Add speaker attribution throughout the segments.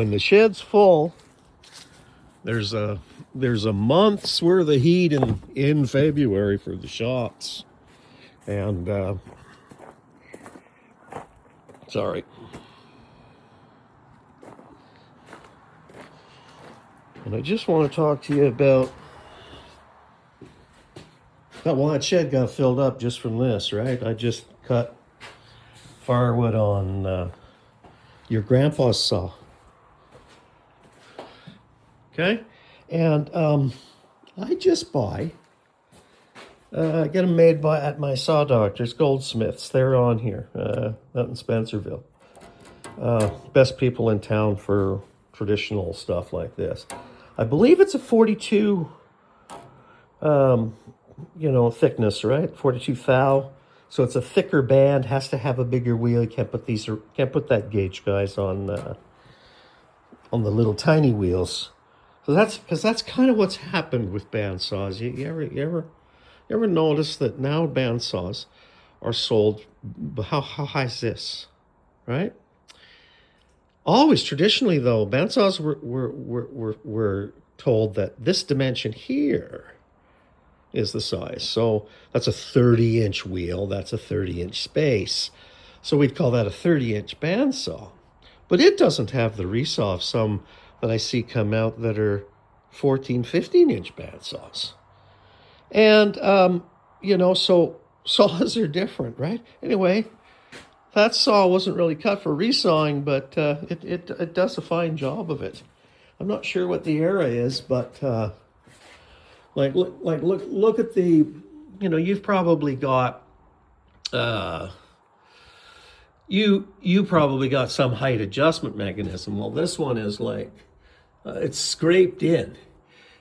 Speaker 1: when the shed's full, there's a month's worth of heat in February for the shots. And sorry. And I just want to talk to you about well, that shed got filled up just from this, right? I just cut firewood on your grandpa's saw. Okay? And I just buy, get them made at my saw doctor's, Goldsmiths. They're on here, out in Spencerville. Best people in town for traditional stuff like this. I believe it's a 42, thickness, right? 42 thou. So it's a thicker band, has to have a bigger wheel. You can't put that gauge, guys, on the little tiny wheels. So that's kind of what's happened with bandsaws. You ever notice that now bandsaws are sold? How high is this, right? Always traditionally though, bandsaws were told that this dimension here is the size. So that's a 30-inch wheel. That's a 30-inch space. So we'd call that a 30-inch bandsaw. But it doesn't have the resaw of some that I see come out that are 14, 15-inch bandsaws. And, so saws are different, right? Anyway, that saw wasn't really cut for resawing, but it does a fine job of it. I'm not sure what the era is, but look at the, you've probably got you probably got some height adjustment mechanism. Well, this one is like it's scraped in.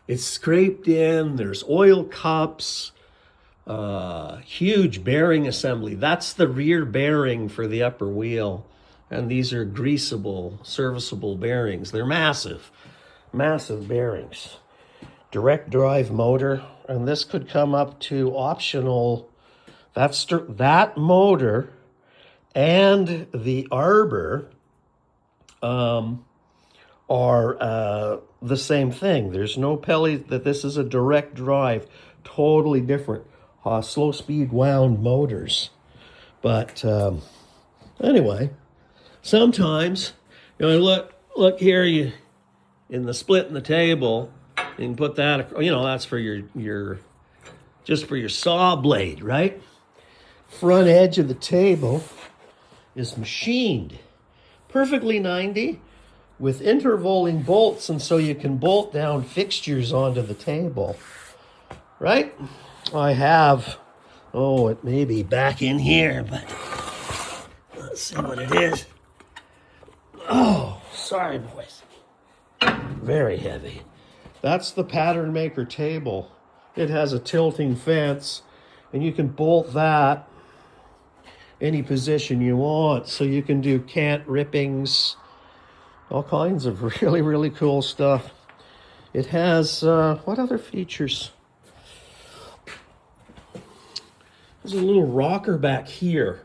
Speaker 1: It's scraped in. There's oil cups. Huge bearing assembly. That's the rear bearing for the upper wheel. And these are greasable, serviceable bearings. They're massive bearings. Direct drive motor. And this could come up to optional. That motor and the arbor are the same thing. There's no pellet. That this is a direct drive. Totally different. Slow speed wound motors. But anyway, sometimes, look here, you in the split in the table, you can put that, that's for your just for your saw blade, right? Front edge of the table is machined perfectly 90 with intervoling bolts, and so you can bolt down fixtures onto the table, right? I have, it may be back in here, but let's see what it is. Oh, sorry, boys. Very heavy. That's the pattern maker table. It has a tilting fence, and you can bolt that any position you want. So you can do cant rippings, all kinds of really, really cool stuff. It has, what other features? There's a little rocker back here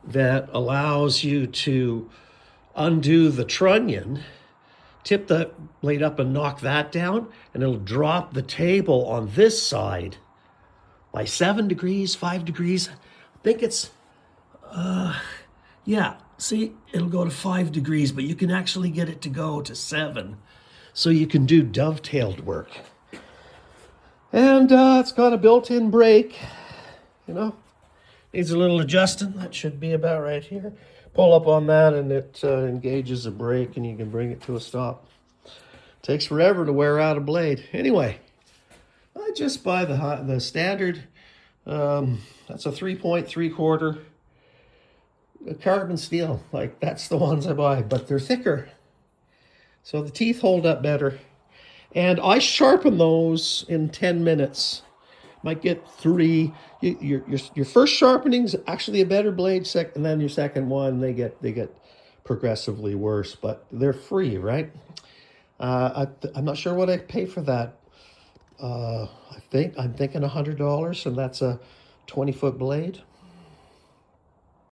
Speaker 1: that allows you to undo the trunnion, tip the blade up and knock that down, and it'll drop the table on this side by 7 degrees, 5 degrees. I think it's, see, it'll go to 5 degrees, but you can actually get it to go to 7. So you can do dovetailed work. And it's got a built-in brake. Needs a little adjusting. That should be about right here. Pull up on that and it engages a brake and you can bring it to a stop. Takes forever to wear out a blade. Anyway, I just buy the standard. That's a 3.75 carbon steel. Like, that's the ones I buy, but they're thicker. So the teeth hold up better. And I sharpen those in 10 minutes. Might get 3. Your first sharpening's actually a better blade, and then your second one, they get progressively worse, but they're free, right? I'm not sure what I pay for that. I'm thinking $100, and that's a 20-foot blade.